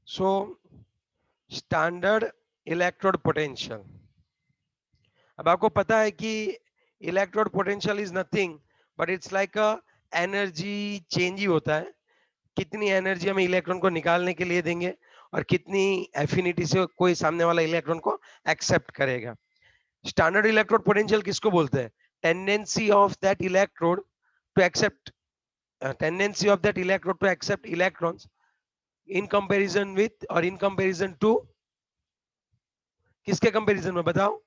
So standard electrode potential, अब आपको पता है कि electrode potential is nothing but it's like a energy change ही होता है, कितनी एनर्जी हम इलेक्ट्रॉन को निकालने के लिए देंगे और कितनी एफिनिटी से कोई सामने वाला इलेक्ट्रॉन को एक्सेप्ट करेगा। स्टैंडर्ड इलेक्ट्रोड पोटेंशियल किसको बोलते हैं? Tendency of that electrode to accept tendency of that electrode to accept electrons in comparison with और इन कंपैरिजन टू, किसके कंपैरिजन में बताओ?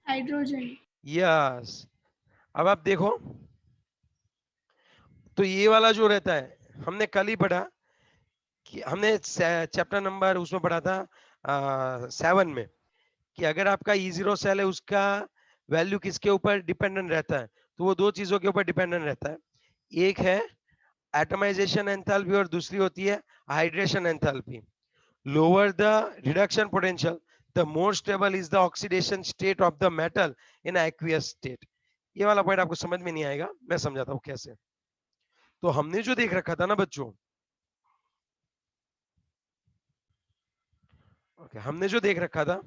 हाइड्रोजन। यस। अब आप देखो, तो ये वाला जो रहता है, हमने कल ही पढ़ा कि हमने चैप्टर नंबर उसमें पढ़ा था 7 में, कि अगर आपका E0 सेल है उसका वैल्यू किसके ऊपर डिपेंडेंट रहता है? तो वो दो चीजों के ऊपर डिपेंडेंट रहता है, एक है एटमाइजेशन एंथैल्पी और दूसरी होती है hydration enthalpy. Lower the reduction potential the more stable is the oxidation state of the metal in aqueous state. ये वाला पॉइंट आपको समझ में नहीं आएगा, मैं समझाता हूँ कैसे। तो हमने जो देख रखा था ना बच्चों, ओके, हमने जो देख रखा था,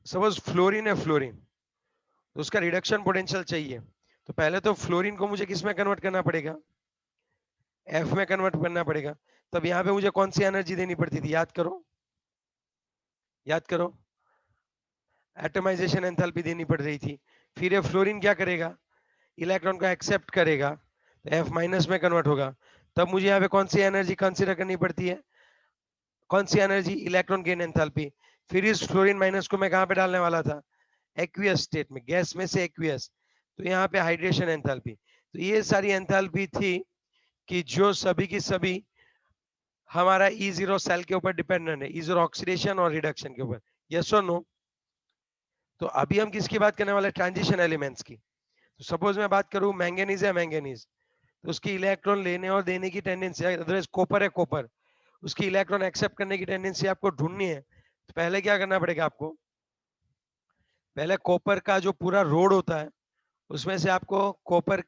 सपोज फ्लोरीन है, फ्लोरीन, तो उसका रिडक्शन पोटेंशियल चाहिए, तो पहले तो फ्लोरीन को मुझे किस में कन्वर्ट करना पड़ेगा? एफ में कन्वर्ट करना पड़ेगा। तब यहाँ पे मुझे कौन सी एनर्जी देनी पड़ती थी? याद करो, याद करो, एटमाइजेशन एंथैल्पी देनी पड़ रही थी। फिर ये फ्लोरीन क्या करेगा? इलेक्ट्रॉन को एक्सेप्ट करेगा, तो एफ माइनस में कन्वर्ट होगा। तब मुझे यहाँ पे कौन सी एनर्जी कंसीडर करनी पड़ती है? कौन सी एनर्जी? Electron gain enthalpy. फिर इस फ्लोरीन माइनस को मैं कहाँ पे डालने वाला था? एक्वियस स्टेट में, गैस में से एक्वियस, तो यहाँ पे हाइड्रेशन एंथैल्पी। तो ये सारी एंथैल्पी थी कि जो सभी की सभी हमारा E0 सेल के ऊपर डिपेंडेंट है, E0 ऑक्सीडेशन और रिडक्शन के ऊपर। यस और नो? तो अभी हम किसकी बात करने वाले? ट्रांजिशन एलिमेंट्स की। तो सपोज मैं बात करूं मैंगनीज है, मैंगनीज, तो उसकी इलेक्ट्रॉन लेने और देने की टेंडेंसी, अदरवाइज कॉपर है, कॉपर, उसकी इलेक्ट्रॉन एक्सेप्ट करने की टेंडेंसी आपको ढूंढनी है, तो पहले क्या करना पड़ेगा आपको? पहले कॉपर का जो पूरा रोड होता है उसमें से आपको कॉपर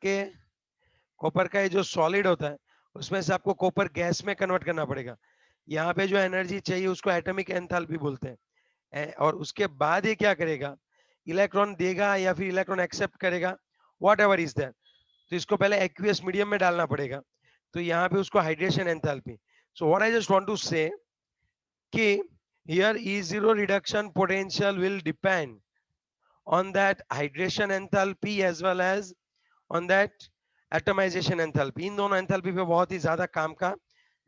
का ये जो सॉलिड होता है उसमें से आपको कॉपर गैस में कन्वर्ट करना पड़ेगा। यहाँ पे जो एनर्जी चाहिए उसको एटॉमिक एंथैल्पी बोलते हैं। और उसके बाद ये क्या करेगा? इलेक्ट्रॉन देगा या फिर इलेक्ट्रॉन एक्सेप्ट करेगा, वॉट एवर इज दैट, तो इसको पहले एक्वियस मीडियम में डालना पड़ेगा, तो यहाँ पे उसको hydration enthalpy. So what I just want to say कि here E0 reduction potential will depend on that hydration enthalpy as well as on that atomization enthalpy। इन दोनों एंथैल्पी पे बहुत ही ज्यादा काम का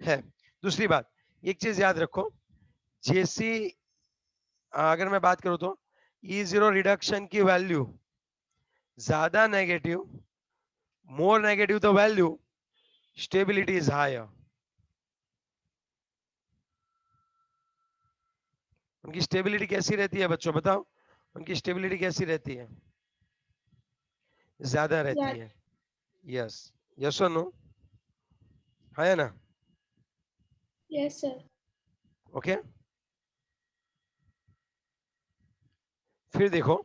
है। दूसरी बात, एक चीज याद रखो, जैसी अगर मैं बात करूं तो E0 रिडक्शन की वैल्यू ज्यादा negative, more negative the value, stability is higher. उनकी स्टेबिलिटी कैसी रहती है बच्चों, बताओ? उनकी स्टेबिलिटी कैसी रहती है? ज्यादा रहती है। यस, यस और नो? है ना? Yes sir. ओके, फिर देखो,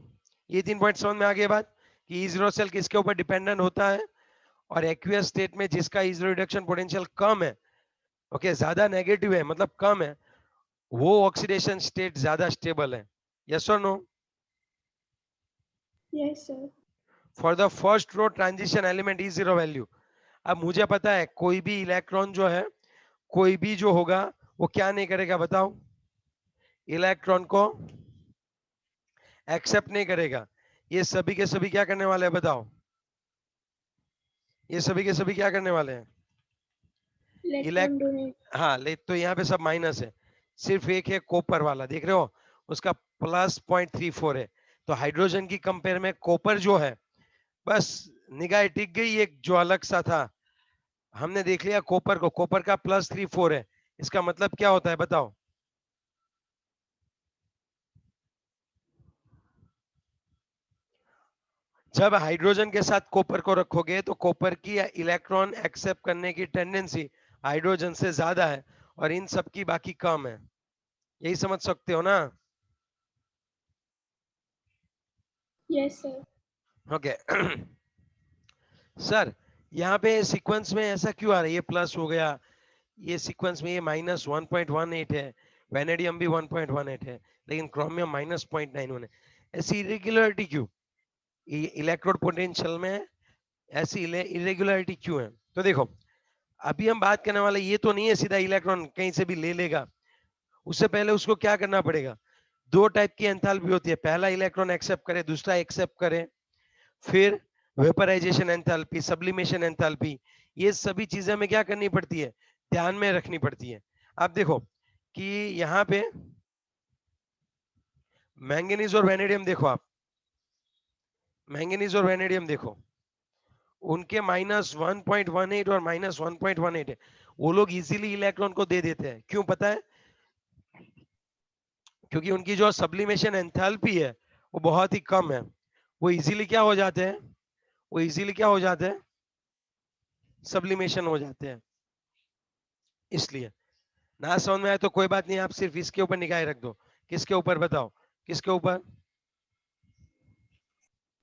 ये 3 पॉइंट समझ में आ गए बात, कि E0 सेल किसके ऊपर डिपेंडेंट होता है, और एक्वियस स्टेट में जिसका E0 रिडक्शन पोटेंशियल कम है, ओके, ज्यादा नेगेटिव है मतलब कम है, वो ऑक्सीडेशन स्टेट ज्यादा स्टेबल है। यस और no? Yes sir. For the first row transition element E0 value, अब मुझे पता है कोई भी इलेक्ट्रॉन जो है, कोई भी जो होगा वो क्या नहीं करेगा बताओ? इलेक्ट्रॉन को एक्सेप्ट नहीं करेगा। ये सभी के सभी क्या करने वाले हैं बताओ? ये सभी के सभी क्या करने वाले हैं? Electron elect donate. हाँ, ले तो यहाँ पे सब माइनस है, सिर्फ एक है कॉपर वाला, देख रहे हो, उसका +0.34 है। तो हाइड्रोजन की कंपेयर में कॉपर जो है, बस निगाह टिक गई, एक जो अलग सा था हमने देख लिया कॉपर को, कॉपर का +34 है। इसका मतलब क्या होता है बताओ? जब हाइड्रोजन के साथ कॉपर को रखोगे तो कॉपर की इलेक्ट्रॉन एक्सेप्ट करने की टेंडेंसी हाइड्रोजन से ज्यादा है और इन सब की बाकी कम है। यही समझ सकते हो ना? Yes sir. ओके। सर, यहाँ पे सीक्वेंस में ऐसा क्यों आ रहा है? ये प्लस हो गया, ये सीक्वेंस में ये -1.18 है, वेनेडियम भी 1.18 है, लेकिन क्रोमियम -0.91 है। ऐसी इरेगुलरिटी क्यों? इलेक्ट्रोड पोटेंशियल में ऐसी इरेगुलरिटी क्यों है? तो देखो, अभी हम बात करने वाले ये तो नहीं है सीधा इलेक्ट्रॉन कहीं से भी ले लेगा। उससे पहले उसको क्या करना पड़ेगा? दो टाइप की एंथैल्पी होती है, पहला इलेक्ट्रॉन एक्सेप्ट करे, दूसरा एक्सेप्ट करे, फिर वेपराइजेशन एंथैल्पी, सब्लिमेशन एंथैल्पी, ये सभी चीजें हमें क्या करनी पड़ती है, ध्यान में रखनी पड़ती है। आप देखो कि यहाँ पे मैंगनीज और वेनेडियम देखो, आप मैंगनीज और वेनेडियम देखो, उनके -1.18 और -1.18 है, वो लोग इजीली इलेक्ट्रॉन को दे देते हैं। क्यों पता है? क्योंकि उनकी जो सब्लिमेशन एंथैल्पी है वो बहुत ही कम है। वो इजीली क्या हो जाते हैं, वो इजीली क्या हो जाते हैं, सब्लिमेशन हो जाते हैं। इसलिए ना समझ में आए तो कोई बात नहीं, आप सिर्फ इसके ऊपर निगाह रख दो। किसके ऊपर बताओ, किसके ऊपर?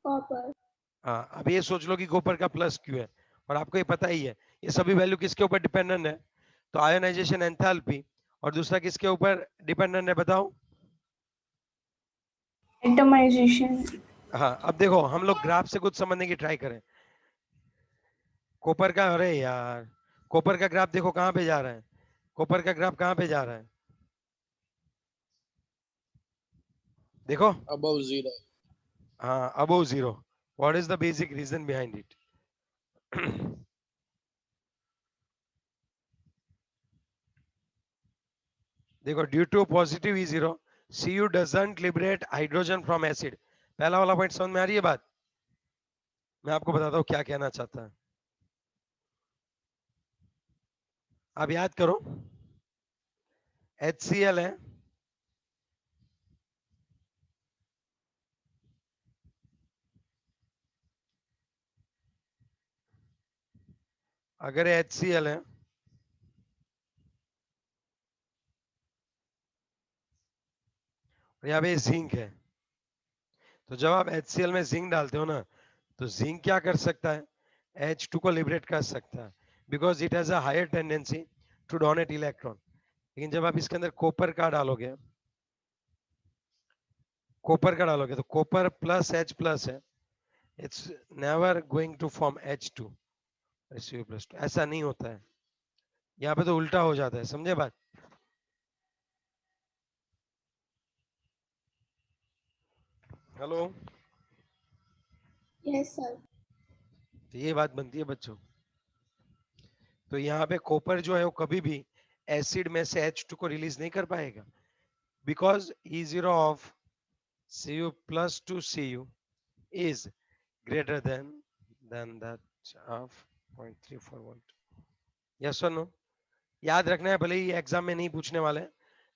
Copper. हाँ, अब ये सोच लो कि कॉपर का प्लस क्यू है, और आपको ये पता ही है ये सभी वैल्यू किसके ऊपर डिपेंडेंट है, तो आयोनाइजेशन एंथैल्पी। और दूसरा किसके ऊपर डिपेंडेंट है बताओ? Atomization. हाँ, अब देखो हम लोग ग्राफ से कुछ समझने की ट्राई करें। कॉपर का, अरे यार, कॉपर का ग्राफ देखो कहाँ पे जा रहा है, कॉपर का ग्राफ कहाँ पे जा रहा है, देखो। above 0. हाँ, above zero. What is the basic reason behind it? देखो, due to positive E0 Cu doesn't liberate hydrogen from acid. पहला वाला पॉइंट समझ में आ रही है बात? मैं आपको बताता हूँ क्या कहना चाहता है। अब याद करो, HCl है, अगर HCl है और यहाँ पे जिंक है, तो जब आप HCl में जिंक डालते हो ना, तो जिंक क्या कर सकता है, H2 को लिबरेट कर सकता है, because it has a higher tendency to donate electron. लेकिन जब आप इसके अंदर कॉपर का डालोगे तो कॉपर प्लस H प्लस है, it's never going to form H2 Cu+2, ऐसा नहीं होता है। यहाँ पे तो उल्टा हो जाता है, समझे बात? हेलो? Yes, sir. तो ये बात बनती है बच्चों। तो यहाँ पे कॉपर जो है वो कभी भी एसिड में से H2 को रिलीज नहीं कर पाएगा, because E0 of Cu+2 Cu is greater than that of 0.34 volt. Yes or no? याद रखना है, भले ही एग्जाम में नहीं पूछने वाले हैं,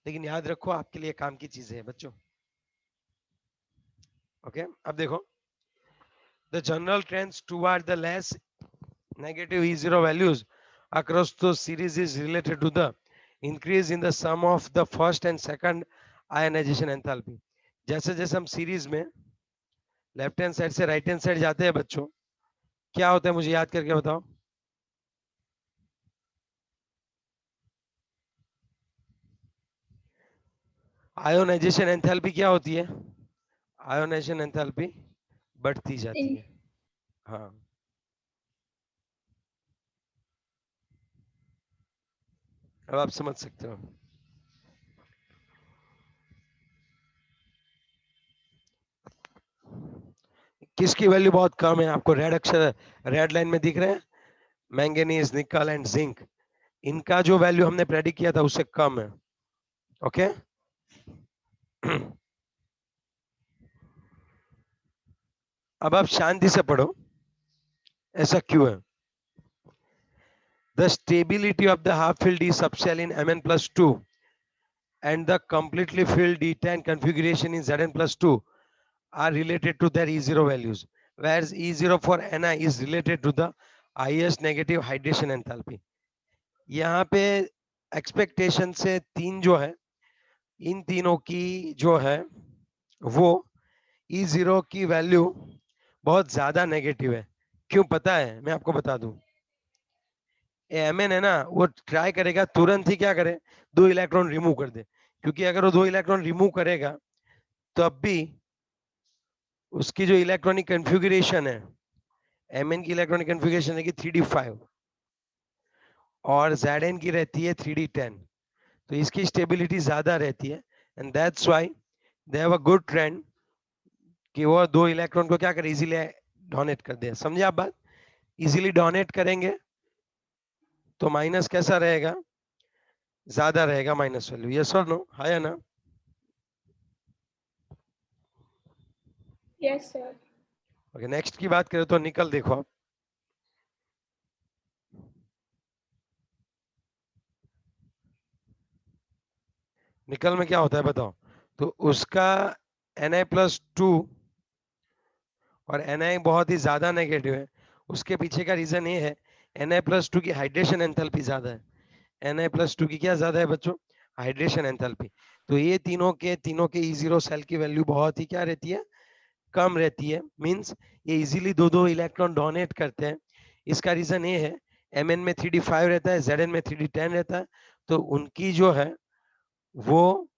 लेकिन याद रखो, आपके लिए काम की चीजें हैं बच्चों। ओके, अब देखो, the general trends toward the less negative E0 values across those series is related to the increase in the sum of the first and second ionization enthalpy। जैसे जैसे हम सीरीज में लेफ्ट हैंड साइड से right hand side जाते हैं बच्चों, क्या होता है मुझे याद करके बताओ? आयोनाइजेशन एंथैल्पी क्या होती है? आयोनाइजेशन एंथैल्पी बढ़ती जाती In है। हाँ, अब आप समझ सकते हो। किसकी वैल्यू बहुत कम है? आपको रेड अक्षर, रेड लाइन में दिख रहे हैं, मैंगनीज, निकल एंड जिंक, इनका जो वैल्यू हमने प्रेडिक्ट किया था उससे कम है। ओके, अब आप शांति से पढ़ो, ऐसा क्यों है? The stability of the half filled D subshell in Mn+2 and the completely filled D10 configuration in Zn+2 are related to their E0 values, whereas E0 for Ni is related to the highest negative hydration enthalpy। यहाँ पे expectation से तीन जो है, इन तीनों की जो है वो E0 की वैल्यू बहुत ज्यादा नेगेटिव है। क्यों पता है? मैं आपको बता दूं, Mn है ना, वो ट्राई करेगा तुरंत ही क्या करे, 2 इलेक्ट्रॉन रिमूव कर दे, क्योंकि अगर वो 2 इलेक्ट्रॉन रिमूव करेगा तो अब भी उसकी जो इलेक्ट्रॉनिक कन्फिगुरेशन है, Mn की इलेक्ट्रॉनिक कन्फिगुरेशन है कि 3d5 और Zn की रहती है 3d10, तो इसकी स्टेबिलिटी ज्यादा रहती है, and that's why they have a good trend कि वो 2 इलेक्ट्रॉन को क्या करे, इजीली डोनेट कर दे। समझे आप बात? इजीली डोनेट करेंगे तो माइनस कैसा रहेगा, ज्यादा रहेगा माइनस वैल्यू। यस और नो, हाँ या ना? Yes, sir. ओके, नेक्स्ट की बात करें तो निकल देखो आप, निकल में क्या होता है बताओ। तो उसका Na+2 और Na बहुत ही ज्यादा नेगेटिव है। उसके पीछे का रीजन ये है, Na+2 की हाइड्रेशन एंथैल्पी ज्यादा है। Na+2 की क्या ज्यादा है बच्चों? Hydration enthalpy. तो ये तीनों के E0 सेल की वैल्यू बहुत ही क्या रहती है, कम रहती है। मींस ये इजीली 2-2 इलेक्ट्रॉन डोनेट करते हैं। इसका रीजन ये है, Mn में 3d5 रहता है, Zn में 3d10 रहता है, तो उनकी जो है वो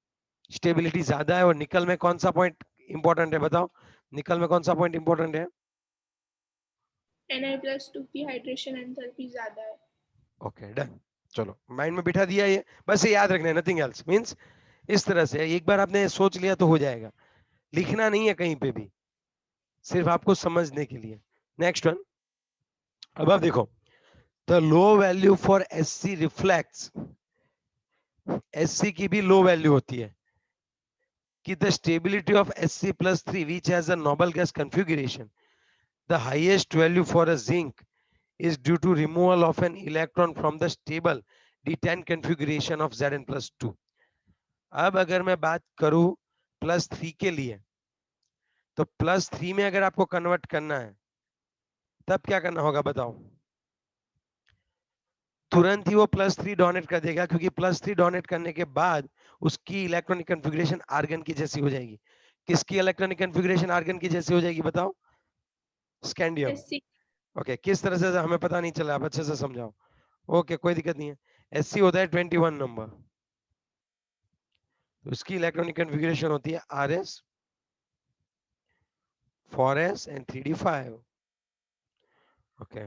स्टेबिलिटी ज्यादा है। और निकल में कौन सा पॉइंट इंपॉर्टेंट है बताओ, निकल में कौन सा पॉइंट इंपॉर्टेंट है? Na+2 की हाइड्रेशन एंथैल्पी ज्यादा है। ओके डन, चलो माइंड में बिठा दिया ये, बस ये याद रखना है, नथिंग एल्स। मींस इस तरह से एक बार आपने सोच लिया तो हो जाएगा, लिखना नहीं है कहीं पे भी, सिर्फ आपको समझने के लिए। नेक्स्ट वन, अब आप देखो, the low value for Sc reflects, Sc की भी लो वैल्यू होती है कि the stability of Sc+3 which has a noble gas configuration, the highest value for a zinc is due to removal of an electron from the stable d10 configuration of Zn+2। अब अगर मैं बात करूं +3 के लिए, तो +3 में अगर आपको कन्वर्ट करना है तब क्या करना होगा बताओ? तुरंत ही वो +3 डोनेट कर देगा, क्योंकि +3 डोनेट करने के बाद उसकी इलेक्ट्रॉनिक कन्फिगरेशन आर्गन की जैसी हो जाएगी। किसकी इलेक्ट्रॉनिक कन्फिगरेशन आर्गन की जैसी हो जाएगी बताओ? स्कैंडियम। Sc ओके, किस तरह से हमें पता नहीं चला, आप अच्छे से समझाओ। ओके, कोई दिक्कत नहीं है। Sc होता है 21 नंबर, तो उसकी इलेक्ट्रॉनिक कन्फिगरेशन होती है Rs 4s and 3d5। Okay,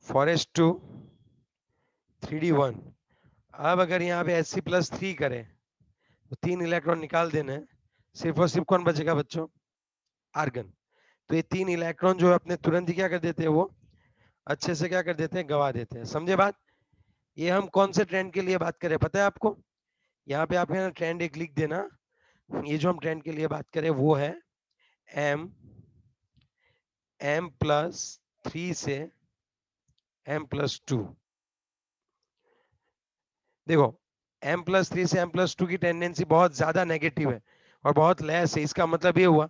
4s2 3d1। अब अगर यहाँ पे Sc+3 करें तो 3 इलेक्ट्रॉन निकाल देना है, सिर्फ और सिर्फ कौन बचेगा बच्चों? आर्गन। तो ये 3 इलेक्ट्रॉन जो है अपने तुरंत ही क्या कर देते हैं, वो अच्छे से क्या कर देते हैं, गवा देते हैं। समझे बात? ये हम कौन से ट्रेंड के लिए बात करें पता है आपको? यहाँ पे आप है ना ट्रेंड एक लिख देना। ये जो हम ट्रेंड के लिए बात करें वो है M+3 से M+2। देखो, M+3 से M+2 की टेंडेंसी बहुत ज्यादा नेगेटिव है और बहुत लेस है। इसका मतलब ये हुआ,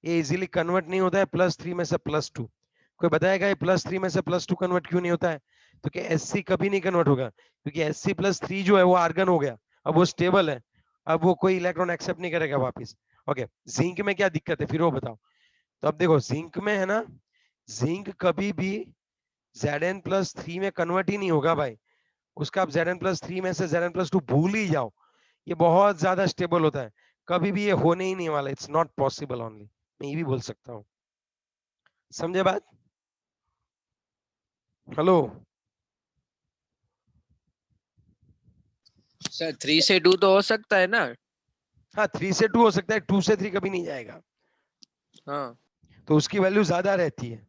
ये इजीली कन्वर्ट नहीं होता है +3 में से +2। कोई बताएगा ये +3 में से +2 कन्वर्ट क्यों नहीं होता है? तो क्या Sc कभी नहीं कन्वर्ट होगा, क्योंकि Sc+3 जो है वो आर्गन हो गया, अब वो स्टेबल है, अब वो कोई इलेक्ट्रॉन एक्सेप्ट नहीं करेगा वापस। ओके, जिंक में क्या दिक्कत है फिर वो बताओ? तो अब देखो, जिंक में है ना, जिंक कभी भी Zn+3 में कन्वर्ट ही नहीं होगा भाई। उसका आप Zn+3 में से Zn+2 भूल ही जाओ, ये बहुत ज्यादा स्टेबल होता है, कभी भी ये होने ही नहीं वाला। इट्स नॉट पॉसिबल ओनली, मैं ये भी बोल सकता हूँ। समझे बात? हेलो? सर 3 से 2 तो हो सकता है ना? हाँ, 3 से 2 हो सकता है, 2 से 3 कभी नहीं जाएगा। हाँ, तो उसकी वैल्यू ज्यादा रहती है,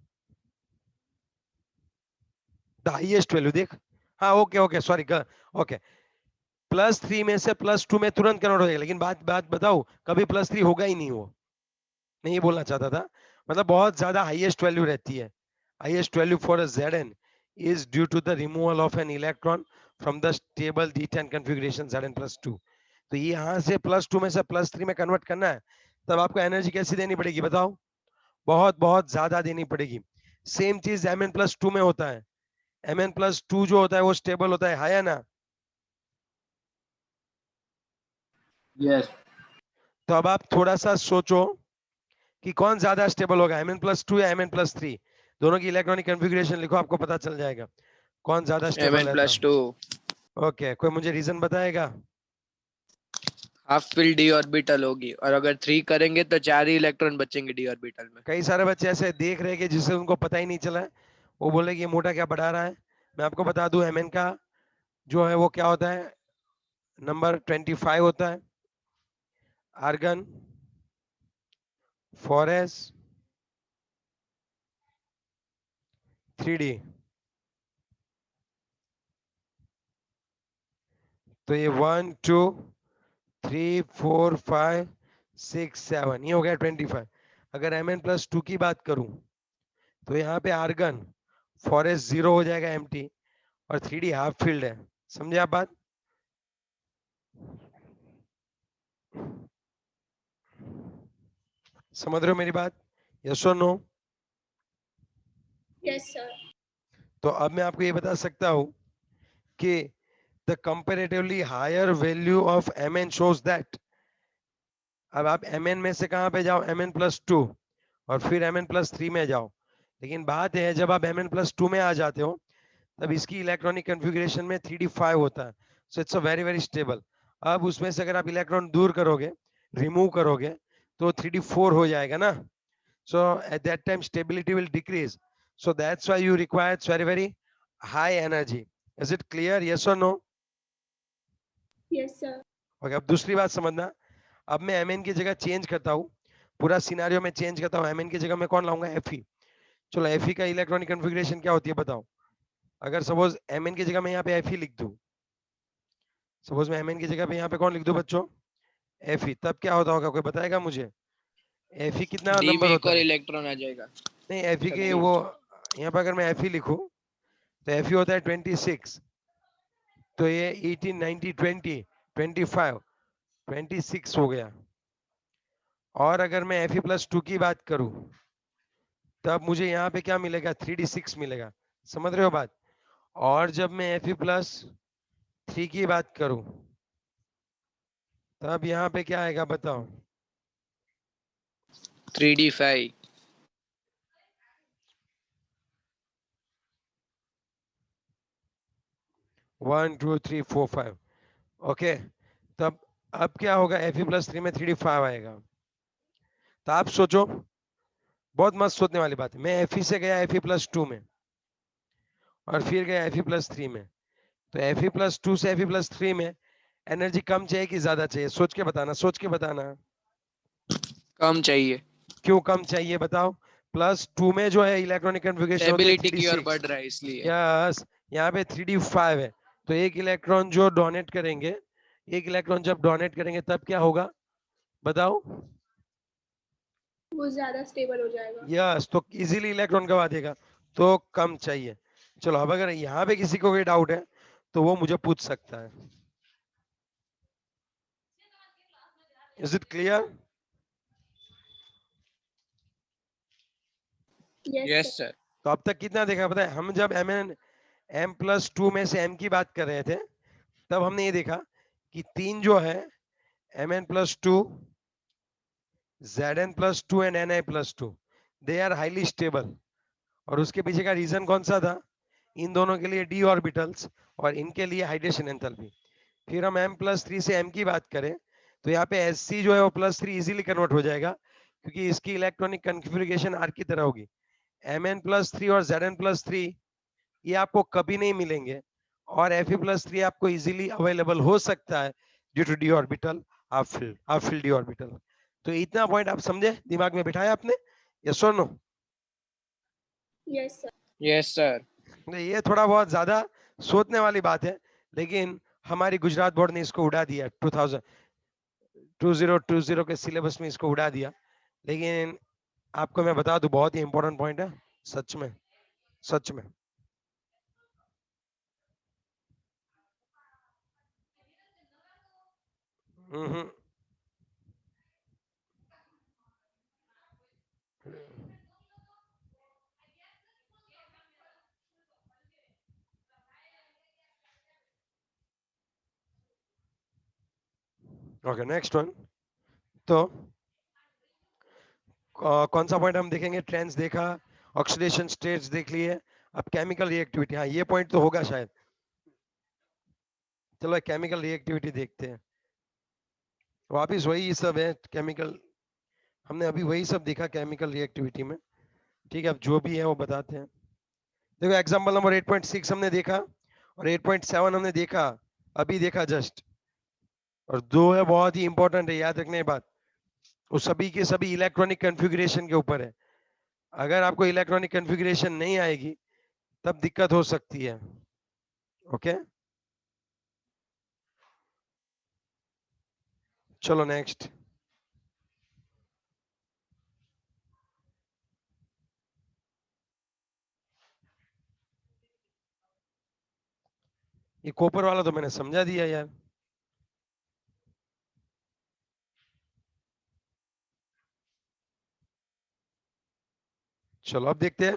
द हाईएस्ट वैल्यू देख। हाँ ओके ओके सॉरी, ओके, +3 में से +2 में तुरंत कन्वर्ट हो जाएगा, लेकिन बात बात बताओ, कभी +3 होगा ही नहीं वो। मैं ये बोलना चाहता था, मतलब बहुत ज्यादा हाईएस्ट वैल्यू रहती है। Highest value for a Zn is due to the removal of an electron from the stable d10 configuration Zn+2। तो ये यहाँ से +2 में से +3 में कन्वर्ट करना है, तब आपको एनर्जी कैसी देनी पड़ेगी बताओ? बहुत बहुत ज्यादा देनी पड़ेगी। सेम चीज Mn+2 में होता है। Mn+2 जो होता है वो स्टेबल होता है या ना? यस। तो अब आप थोड़ा सा सोचो कि कौन ज्यादा स्टेबल होगा, Mn+2 या Mn+3? दोनों की इलेक्ट्रॉनिक कन्फिगरेशन लिखो, आपको पता चल जाएगा। कौन ज्यादा स्टेबल रहता? Mn+2 ओके, कोई मुझे रीजन बताएगा? हाफ फिल डी ऑर्बिटल होगी, और अगर 3 करेंगे तो 4 ही इलेक्ट्रॉन बचेंगे डी ऑर्बिटल में। कई सारे बच्चे ऐसे देख रहे हैं कि जिससे उनको पता ही नहीं चला है, वो बोले कि ये मोटा क्या बढ़ा रहा है। मैं आपको बता दूं, Mn का जो है वो क्या होता है, नंबर 25 होता है। आर्गन, फॉरेस, 3D, तो ये 1 2 3 4 5 6 7, ये हो गया 25। अगर Mn+2 की बात करूं तो यहाँ पे आर्गन, फॉरेस्ट 0 हो जाएगा एम्प्टी, और 3D हाफ फील्ड है। समझे आप बात? समझ रहे हो मेरी बात? यस और नो? Yes, sir. तो अब मैं आपको ये बता सकता हूं कि the comparatively higher value of Mn shows that, अब आप Mn में से कहां पे जाओ, Mn+2, और फिर Mn+3 में जाओ। लेकिन बात है जब आप Mn+2 में आ जाते हो तब इसकी इलेक्ट्रॉनिक कॉन्फ़िगरेशन में 3d5 होता है, so it's a very very stable. अब उसमें से अगर आप इलेक्ट्रॉन दूर करोगे, रिमूव करोगे, तो 3d4 हो जाएगा ना। So at that time stability will decrease. So that's why you require very very high energy. Is it clear? Yes or no? Yes, sir. Okay, अब दूसरी बात समझना। अब मैं Mn की जगह चेंज करता हूँ, पूरा सिनारियो में चेंज करता हूँ। Mn की जगह मैं कौन लाऊंगा? Fe। चलो Fe का इलेक्ट्रॉनिक कॉन्फ़िगरेशन क्या होती है बताओ। अगर सपोज Mn की जगह मैं यहाँ पे Fe लिख दूं, सपोज मैं Mn की जगह पे यहाँ पे कौन लिख दूं बच्चों? Fe, तब क्या होता होगा, कोई बताएगा मुझे? Fe कितना डी में नंबर एक होता और है? इलेक्ट्रॉन आ जाएगा। नहीं, Fe के 30। वो, यहाँ पे अगर मैं Fe लिखूं तो Fe होता है 26, तो ये 18 90 20 25 26 हो गया। और अगर मैं Fe+2 की बात करूं तब मुझे यहाँ पे क्या मिलेगा? 3d6 मिलेगा। समझ रहे हो बात? और जब मैं Fe+3 की बात करूं तब यहाँ पे क्या आएगा बताओ? 3d5। 1 2 3 4 5। ओके, तब अब क्या होगा? Fe+3 में 3d5 आएगा। तो आप सोचो, बहुत मस्त सोचने वाली बात है। मैं Fe से गया Fe+2 में, और फिर गया Fe+3 में, तो Fe+2 से Fe+3 में एनर्जी कम चाहिए कि ज्यादा चाहिए? सोच के बताना, सोच के बताना। कम चाहिए। क्यों कम चाहिए बताओ? +2 में जो है इलेक्ट्रॉनिक कॉन्फ़िगरेशन होती है स्टेबिलिटी की ओर 3d6। बढ़ रहा है इसलिए। यस, यहाँ पे 3d5 है, तो एक इलेक्ट्रॉन जो डोनेट करेंगे, एक इलेक्ट्रॉन जब डोनेट करेंगे तब क्या होगा बताओ? वो ज्यादा स्टेबल हो जाएगा। यस, तो इजीली इलेक्ट्रॉन गवा देगा, तो कम चाहिए। चलो, अब अगर यहाँ पे किसी को कोई डाउट है तो वो मुझे पूछ सकता है। Is it clear? Yes, yes sir. Sir. तो अब तक कितना देखा पता है? हम जब M+2 में से M की बात कर रहे थे तब हमने ये देखा कि 3 जो है, Mn+2, Zn+2 and Ni+2, they are highly stable. और उसके पीछे का रीजन कौन सा था? इन दोनों के लिए d ऑर्बिटल्स और इनके लिए हाइड्रेशन एंथैल्पी। फिर हम M+3 से M की बात करें तो यहाँ पे Sc जो है वो +3 इजीली कन्वर्ट हो जाएगा, क्योंकि इसकी इलेक्ट्रॉनिक कॉन्फ़िगरेशन R की तरह होगी। Mn+3 और Zn+3 ये आपको कभी नहीं मिलेंगे, और Fe+3 आपको इजीली अवेलेबल हो सकता है due to d orbital, half filled d orbital. तो इतना पॉइंट आप समझे, दिमाग में बिठाया आपने? यस और no? Yes, sir. Yes sir. ये थोड़ा बहुत ज्यादा सोचने वाली बात है, लेकिन हमारी गुजरात बोर्ड ने इसको उड़ा दिया। 2020 के सिलेबस में इसको उड़ा दिया। लेकिन आपको मैं बता दूं, बहुत ही इंपॉर्टेंट पॉइंट है, सच में, सच में। हम्म। Okay, next one. तो कौन सा पॉइंट हम देखेंगे? ट्रेंड्स देखा, ऑक्सीडेशन स्टेट्स देख लिए, अब केमिकल रिएक्टिविटी, हाँ ये पॉइंट तो होगा शायद। चलो केमिकल रिएक्टिविटी देखते हैं। वापिस वही सब है केमिकल, हमने अभी वही सब देखा केमिकल रिएक्टिविटी में। ठीक है, अब जो भी है वो बताते हैं। देखो एग्जांपल नंबर 8.6 हमने देखा और 8.7 हमने देखा, अभी देखा जस्ट। और दो है बहुत ही इंपॉर्टेंट है, याद रखने की बात। वो सभी के सभी इलेक्ट्रॉनिक कॉन्फ़िगरेशन के ऊपर है। अगर आपको इलेक्ट्रॉनिक कॉन्फ़िगरेशन नहीं आएगी तब दिक्कत हो सकती है। ओके, चलो नेक्स्ट। ये कॉपर वाला तो मैंने समझा दिया यार। चलो अब देखते हैं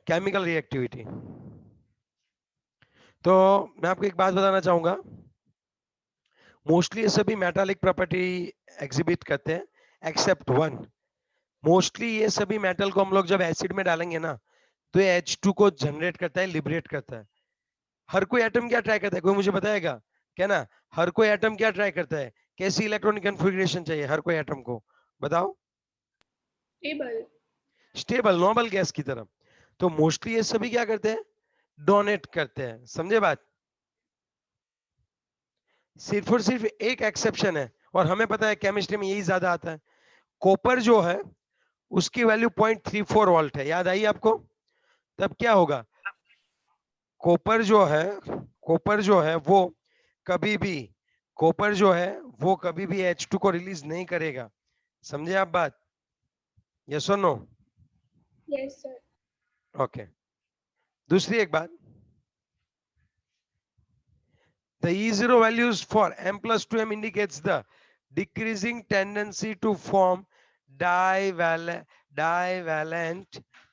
केमिकल रिएक्टिविटी। तो मैं आपको एक बात बताना चाहूंगा, मोस्टली ये सभी मेटालिक प्रॉपर्टी एग्जिबिट करते हैं एक्सेप्ट वन। मोस्टली ये सभी मेटल को हम लोग जब एसिड में डालेंगे ना तो ये H2 को जनरेट करता है, लिबरेट करता है। हर कोई एटम क्या ट्राई करता है, कोई मुझे बताएगा क्या ना? हर कोई एटम क्या ट्राई करता है, कैसी इलेक्ट्रॉनिक कॉन्फ़िगरेशन चाहिए हर कोई एटम को, बताओ? टेबल। स्टेबल नॉर्मल गैस की तरफ। तो मोस्टली ये सभी क्या करते हैं, डोनेट करते हैं। समझे बात? सिर्फ और सिर्फ एक एक्सेप्शन है और हमें पता है केमिस्ट्री में यही ज्यादा आता है। कॉपर जो है उसकी वैल्यू 0.34 वोल्ट है, याद आई आपको? तब क्या होगा, कॉपर जो है, कॉपर जो है वो कभी भी, कॉपर जो है वो कभी भी H2 को रिलीज नहीं करेगा। समझे आप बात? यस और नो? Yes sir. ओके, दूसरी एक बात, the E0 values for M plus 2M indicates the decreasing tendency to form divalent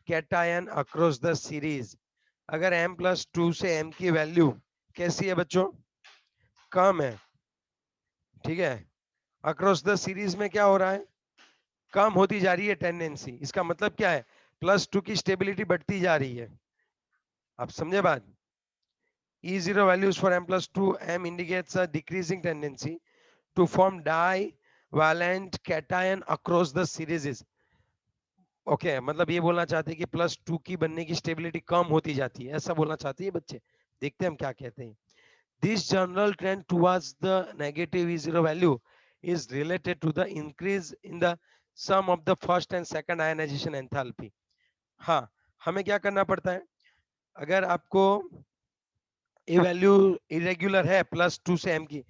cation across the series। अगर M plus 2 से M की वैल्यू कैसी है बच्चों, कम है, ठीक है, अक्रॉस द सीरीज में क्या हो रहा है, कम होती जा रही है टेंडेंसी। इसका मतलब क्या है, +2 की स्टेबिलिटी बढ़ती जा रही है। आप समझे बात? E0 values for M plus 2 M indicates a decreasing tendency to form divalent cation across the series। Okay, मतलब ये बोलना चाहते हैं कि +2 की बनने की स्टेबिलिटी कम होती जाती है, ऐसा बोलना चाहते हैं बच्चे। देखते हैं हम क्या कहते हैं। This general trend towards the negative E0 value is related to the increase in the sum of the first and second ionization enthalpy। हाँ, हमें क्या करना पड़ता है, अगर आपको ये वैल्यू इरेगुलर है +2 से M की,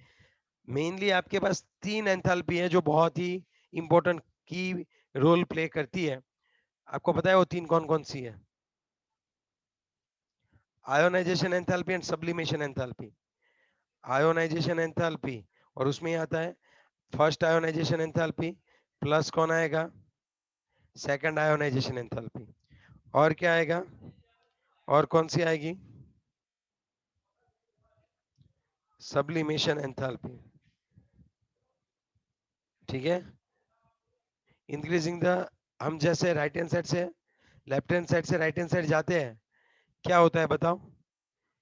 मेनली आपके पास 3 एंथैल्पी है जो बहुत ही इंपॉर्टेंट की रोल प्ले करती है। आपको पता है वो 3 कौन कौन सी है? Ionisation enthalpy and sublimation enthalpy. Ionisation enthalpy, और उसमें आता है फर्स्ट आयोनाइजेशन एंथैल्पी प्लस कौन आएगा, सेकंड आयोनाइजेशन एंथैल्पी, और क्या आएगा, और कौन सी आएगी, सब्लिमेशन एंथैल्पी। ठीक है, इंक्रीजिंग द, हम जैसे राइट हैंड साइड से लेफ्ट हैंड साइड से राइट हैंड साइड जाते हैं, क्या होता है बताओ?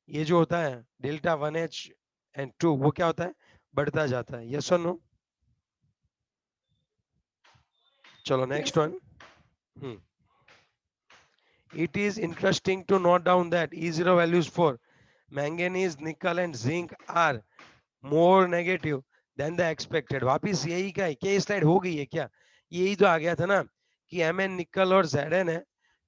ये जो होता है डेल्टा 1H एंड 2 वो क्या होता है, बढ़ता जाता है। यस और नो? चलो next Yes, one. It is interesting to note down that E0 values for manganese, nickel and zinc are more negative than the expected। वापिस यही का है क्या, ये स्लाइड हो गई है क्या? यही तो आ गया था ना कि Mn निकल और Zn है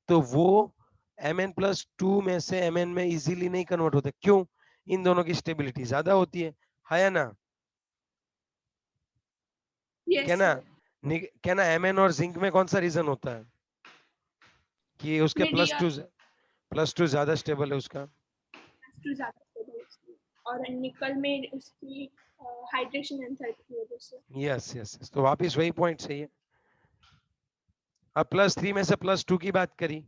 तो वो Mn+2 में से Mn में इजीली नहीं कन्वर्ट होते। क्यों? इन दोनों की स्टेबिलिटी ज्यादा होती है या ना? yes क्या ना? sir. क्या ना, Mn और जिंक में कौन सा रीजन होता है कि उसके में +2 ज्यादा स्टेबल है उसका? DR2 ज्यादा stable है इसलिए। और निकल में उसकी हाइड्रेशन एंथैल्पी की वजह से। यस यस, तो वापिस वही पॉइंट सही है। अब +3 में से +2 की बात करी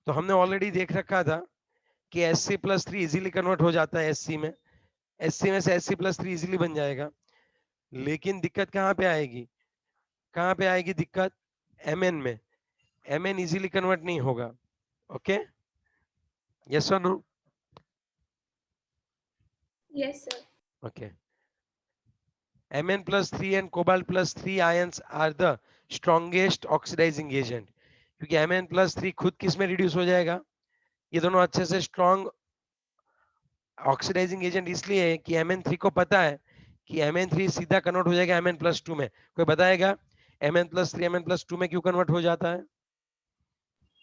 तो हमने ऑलरेडी देख रखा था कि Sc+3 इजीली कन्वर्ट हो जाता है Sc में, Sc में से Sc+3 इजीली बन जाएगा। लेकिन दिक्कत कहाँ पे आएगी, कहाँ पे आएगी दिक्कत? Mn में। Mn इजीली कन्वर्ट नहीं होगा। ओके, यस और no? Yes, sir. Okay. Mn+3 and cobalt+3 ions are the strongest oxidizing agent. क्योंकि Mn+3 खुद किस में रिड्यूस हो जाएगा? ये दोनों अच्छे से स्ट्रॉन्ग ऑक्सीडाइजिंग एजेंट इसलिए है कि Mn3 को पता है कि Mn3 सीधा कन्वर्ट हो जाएगा Mn+2 में. कोई बताएगा Mn+3 Mn+2 में क्यों कन्वर्ट हो जाता है?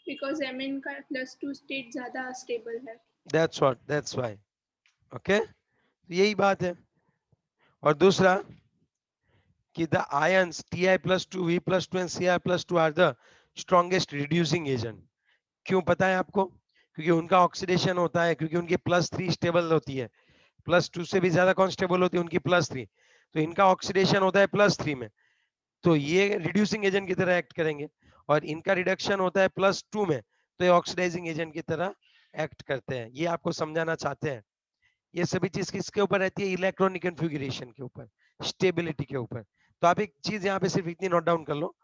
Because Mn का +2 स्टेट ज्यादा स्टेबल है. That's what, that's why. Okay, यही बात है. और दूसरा कि the ions Ti+2, V+2 and Cl+2 are the strongest reducing agent. क्यों पता है आपको? क्योंकि उनका ऑक्सीडेशन होता है, क्योंकि उनकी +3 स्टेबल होती है, +2 से भी ज्यादा कौन स्टेबल होती है? उनकी +3. तो इनका ऑक्सीडेशन होता है +3 में, तो ये रिड्यूसिंग एजेंट की तरह एक्ट करेंगे. और इनका रिडक्शन होता है +2 में, तो ये ऑक्सीडाइजिंग एजेंट की तरह एक्ट करते हैं. ये आपको समझाना चाहते हैं. ये सभी चीज किसके ऊपर रहती है? इलेक्ट्रॉनिक कॉन्फ़िगरेशन के ऊपर, स्टेबिलिटी के ऊपर. तो आप एक चीज यहाँ पे सिर्फ इतनी नोट डाउन कर लो.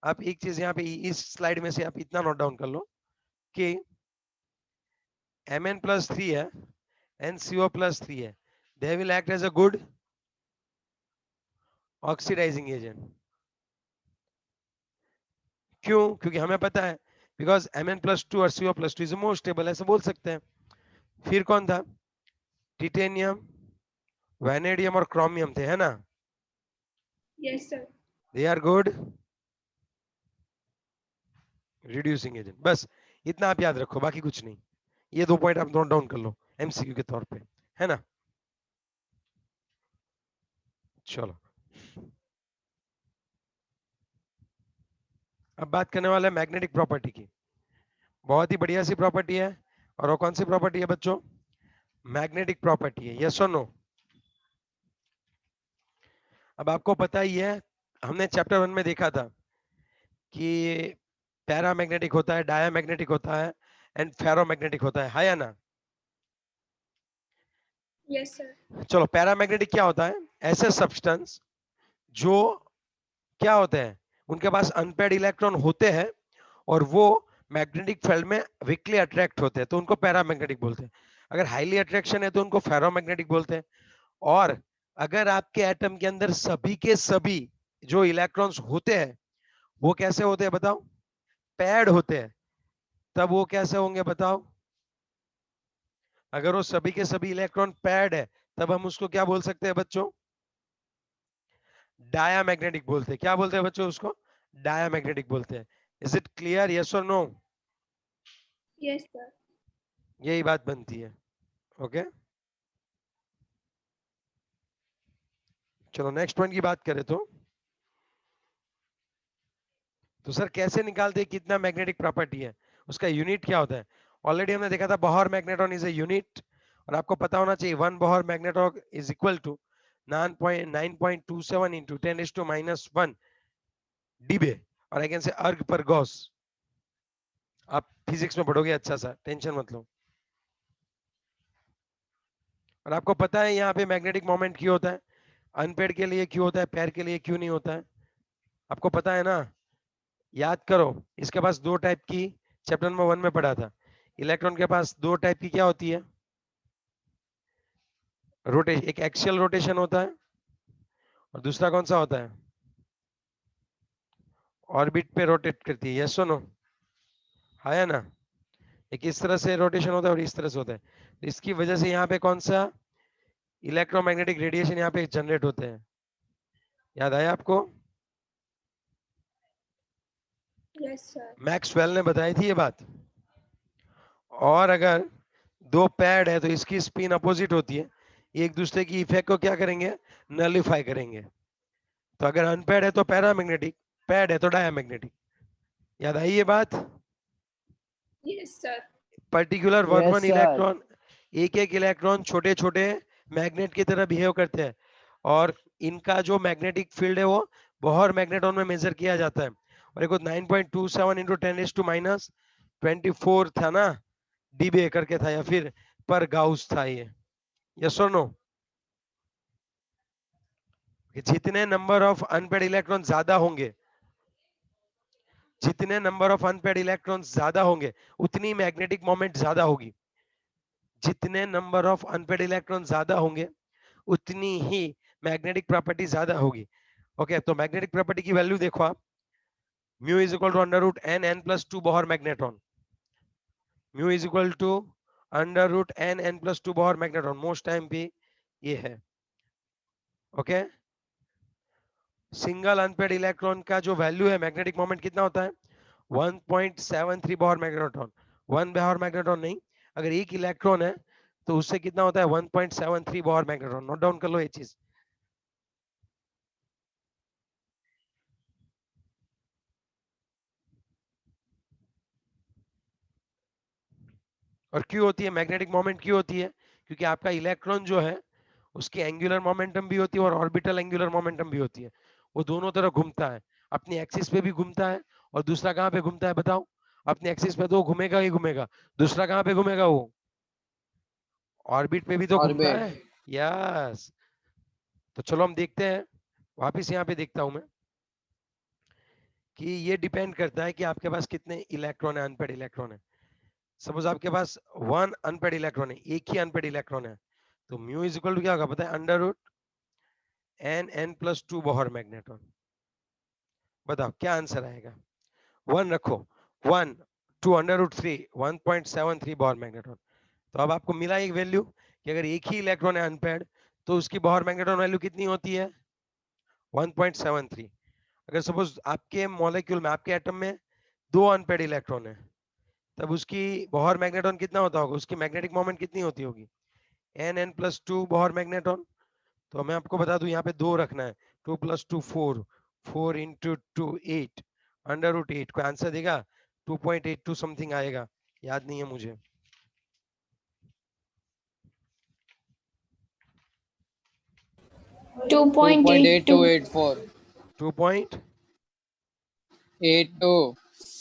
आप एक चीज यहाँ पे इस स्लाइड में से आप इतना नोट डाउन कर लो कि Mn+3 है and CO+3 है, they will act as a good oxidizing agent. क्यों? क्योंकि हमें पता है because Mn+2 और CO+2 is more stable, ऐसे बोल सकते हैं. फिर कौन था? टिटेनियम, वैनेडियम और क्रोमियम थे, है ना? Yes, sir. They are good reducing agent. बस इतना आप याद रखो, बाकी कुछ नहीं. ये 2 पॉइंट आप नोट डाउन कर लो एमसीक्यू के तौर पे, है ना? चलो, अब बात करने वाला है मैग्नेटिक प्रॉपर्टी की. बहुत ही बढ़िया सी प्रॉपर्टी है. और वो कौन सी प्रॉपर्टी है बच्चों? मैग्नेटिक प्रॉपर्टी है. यस और नो? अब आपको पता ही है, हमने चैप्टर 1 में देखा था कि पैरामैग्नेटिक होता है, डायामैग्नेटिक होता है एंड फेरोमैग्नेटिक होता है या ना? Yes, sir. चलो, पैरामैग्नेटिक क्या होता है? ऐसे सब्सटेंस जो क्या होते हैं, उनके पास अनपेयर्ड इलेक्ट्रॉन होते हैं और वो मैग्नेटिक फील्ड में वीकली अट्रैक्ट होते हैं, तो उनको पैरामैग्नेटिक बोलते हैं. अगर हाईली अट्रैक्शन है तो उनको फेरोमैग्नेटिक बोलते हैं. और अगर आपके एटम के अंदर सभी के सभी जो इलेक्ट्रॉन्स होते हैं वो कैसे होते हैं बताओ? पैड होते हैं. तब वो कैसे होंगे बताओ? अगर वो सभी के सभी इलेक्ट्रॉन पैड है तब हम उसको क्या बोल सकते हैं बच्चों? डायामैग्नेटिक बोलते हैं. क्या बोलते हैं बच्चों उसको? डायामैग्नेटिक बोलते हैं. Is it clear? यस और नो? Yes, sir. यही बात बनती है. ओके, चलो नेक्स्ट पॉइंट की बात करें तो सर कैसे निकालते हैं कितना मैग्नेटिक प्रॉपर्टी है, उसका यूनिट क्या होता है? ऑलरेडी हमने देखा था Bohr magnetron is a unit. और आपको पता होना चाहिए 1 Bohr magnetron is equal to 9.27 into 10⁻⁻1 डीबे. और आई कैन से अर्ग पर गॉस. आप फिजिक्स में पढ़ोगे अच्छा सा, टेंशन मत लो. और आपको पता है यहाँ पे मैग्नेटिक मोमेंट क्यों होता है? अनपेड के लिए क्यों होता है, पैर के लिए क्यों नहीं होता है? आपको पता है ना? याद करो, इसके पास 2 टाइप की, चैप्टर नंबर 1 में पढ़ा था. इलेक्ट्रॉन के पास 2 टाइप की क्या होती है? रोटेशन. एक एक्सियल रोटेशन होता है और दूसरा कौन सा होता है? ऑर्बिट पे रोटेट करती है. यस और नो? है ना? एक इस तरह से रोटेशन होता है और इस तरह से होता है. तो इसकी वजह से यहाँ पे कौन सा इलेक्ट्रोमैग्नेटिक रेडिएशन यहाँ पे जनरेट होते हैं? याद आया आपको? Yes, sir. मैक्सवेल ने बताई थी ये बात. और अगर 2 पैड है तो इसकी स्पिन अपोजिट होती है, एक दूसरे की इफेक्ट को क्या करेंगे? नलिफाई करेंगे. तो अगर अनपैड है तो पैरामैग्नेटिक, पैड है तो डायामैग्नेटिक. याद आई ये बात? Yes, sir. Particular one Yes, one sir. Electron, एक एक इलेक्ट्रॉन छोटे छोटे मैग्नेट की तरह बिहेव करते हैं. और इनका जो मैग्नेटिक फील्ड है वो बोहर मैग्नेट्रॉन में मेजर किया जाता है. और एक 9.27 into 10⁻⁻24 था ना, डीबे करके था, या फिर पर गाउस था ये. यस और नो? जितने नंबर ऑफ अनपेड इलेक्ट्रॉन ज्यादा होंगे जितने नंबर ऑफ अनपेड इलेक्ट्रॉन्स ज्यादा होंगे उतनी मैग्नेटिक मोमेंट ज्यादा होगी। जितने नंबर ऑफ अनपेड इलेक्ट्रॉन ज्यादा होंगे उतनी ही मैग्नेटिक प्रॉपर्टी ज्यादा होगी। ओके, तो मैग्नेटिक प्रॉपर्टी की वैल्यू देखो आप, mu is equal to under root n n plus two Bohr magnetron. Mu is equal to under root n n plus two Bohr magnetron, most time पे ये है। Okay, single unpaired electron का जो value है magnetic moment कितना होता है 1.73 Bohr magnetron. 1 Bohr magnetron नहीं, अगर एक इलेक्ट्रॉन है तो उससे कितना होता है 1.73 बोहर मैग्नेट्रॉन। नोट डाउन कर लो ये चीज। और क्यों होती है मैग्नेटिक मोमेंट, क्यों होती है? क्योंकि आपका इलेक्ट्रॉन जो है उसकी एंगुलर मोमेंटम भी होती है और ऑर्बिटल एंगुलर मोमेंटम भी होती है। वो दोनों तरफ घूमता है, अपनी एक्सिस पे भी घूमता है और दूसरा कहाँ पे घूमता है बताओ? अपनी एक्सिस पे तो घूमेगा ही घूमेगा, दूसरा कहाँ पे घूमेगा? वो ऑर्बिट पे भी तो घूमता है। ऑर्बिट। यस, तो चलो हम देखते हैं, वापिस यहाँ पे देखता हूं मैं कि ये डिपेंड करता है कि आपके पास कितने इलेक्ट्रॉन है, अनपेड इलेक्ट्रॉन है। सपोज आपके पास 1 अनपेड इलेक्ट्रॉन है, एक ही अनपेड इलेक्ट्रॉन है, तो म्यू इज इक्वल टू क्या होगा पता है? Under root n n plus two Bohr magnetron. बताओ क्या आंसर आएगा? 1 रखो, 1 2 अंडर रूट 3 1.73 बोहर मैग्नेट्रॉन। तो अब आपको मिला एक वैल्यू कि अगर एक ही इलेक्ट्रॉन है अनपेड तो उसकी बोहर मैग्नेट्रॉन वैल्यू कितनी होती है 1.73। अगर सपोज आपके मॉलिक्यूल में, आपके एटम में 2 अनपेड इलेक्ट्रॉन है, तब उसकी बोहर मैग्नेट्रॉन कितना होता होगा? उसकी मैग्नेटिक मोमेंट कितनी होती होगी? N n plus two Bohr magnetron. तो मैं आपको बता दूं यहाँ पे 2 रखना है, 2 + 2 4, 4 × 2 8 अंडर रूट 8। कोई आंसर देगा? 2.82 समथिंग आएगा, याद नहीं है मुझे। 2.82. 2.8284 2.82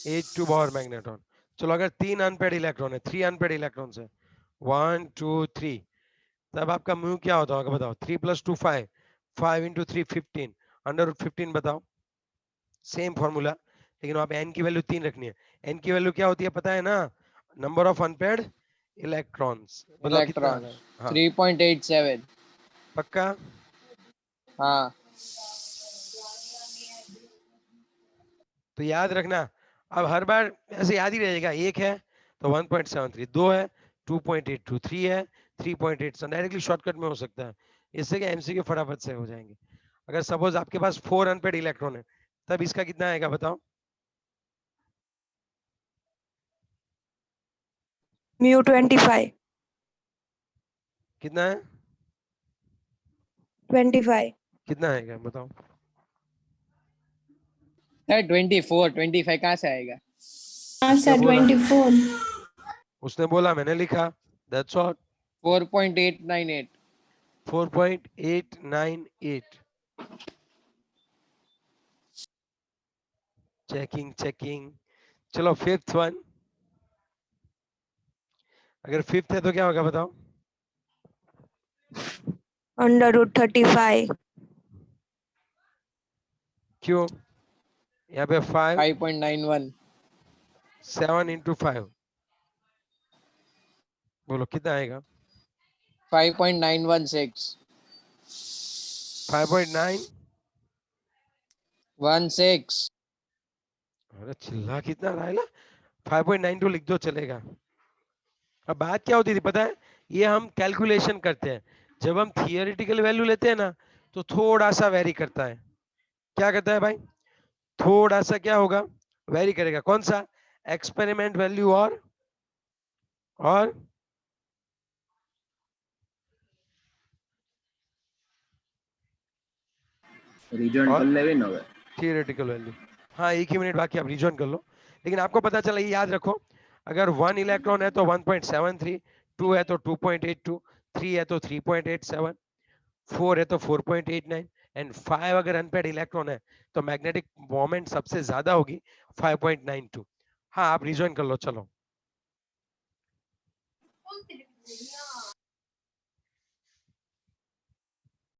82 बोहर मैग्नेट्रॉन। चलो अगर 3 अनपेड इलेक्ट्रॉन है, 3 अनपेड इलेक्ट्रॉन है, 1 2 3, तब आपका म्यू क्या होता होगा बताओ? 3 + 2 5, 5 × 3 15 अंडर रूट 15। बताओ, सेम फॉर्मूला, लेकिन वहां पे एन की वैल्यू 3 रखनी है। एन की वैल्यू क्या होती है पता है ना? Number of unpaired electrons. बताओ कितना? इलेक्ट्रॉन है हाँ 3.87। पक्का? हाँ तो याद रखना, अब हर बार ऐसे याद ही रहेगा। एक है तो 1.73, 2 है 2.82, 3 है 3.8। डायरेक्टली शॉर्टकट में हो सकता है, इससे क्या एमसीक्यू फटाफट से हो जाएंगे। अगर सपोज आपके पास 4 अनपेड इलेक्ट्रॉन है, तब इसका कितना आएगा बताओ? म्यू 25 कितना है? 25 कितना आएगा बताओ? सर 24 25 कहाँ से आएगा? हाँ उसने सर, बोला, 24. उसने बोला, मैंने लिखा, दैट्स ऑल। 4.898। 4.898। Checking checking. चलो फिफ्थ वन, अगर फिफ्थ है तो क्या होगा बताओ? अंडर रूट 35 क्यों? यहाँ पे 5, 5.91। 7 × 5, बोलो कितना आएगा? 5.916। 5.9। 16। अरे चिल्ला कितना रायला, 5.92 लिख दो चलेगा। अब बात क्या होती थी पता है? ये हम कैलकुलेशन करते हैं, जब हम थियोरेटिकल वैल्यू लेते हैं ना तो थोड़ा सा वेरी करता है। क्या करता है भाई? थोड़ा सा क्या होगा? वेरी करेगा। कौन सा? एक्सपेरिमेंट वैल्यू और रिजॉइन कर ले ना वे थियोरेटिकल वैल्यू। हाँ, एक ही मिनट बाकी, आप रिजॉइन कर लो। लेकिन आपको पता चला, ये याद रखो, अगर 1 इलेक्ट्रॉन है तो 1.73, 2 है तो 2.82, 3 है तो 3.87, 4 है तो 4.89 एंड 5 अगर अनपेड इलेक्ट्रॉन है तो मैग्नेटिक मोमेंट सबसे ज्यादा होगी 5.92। हाँ, आप रिजॉइन कर लो चलो।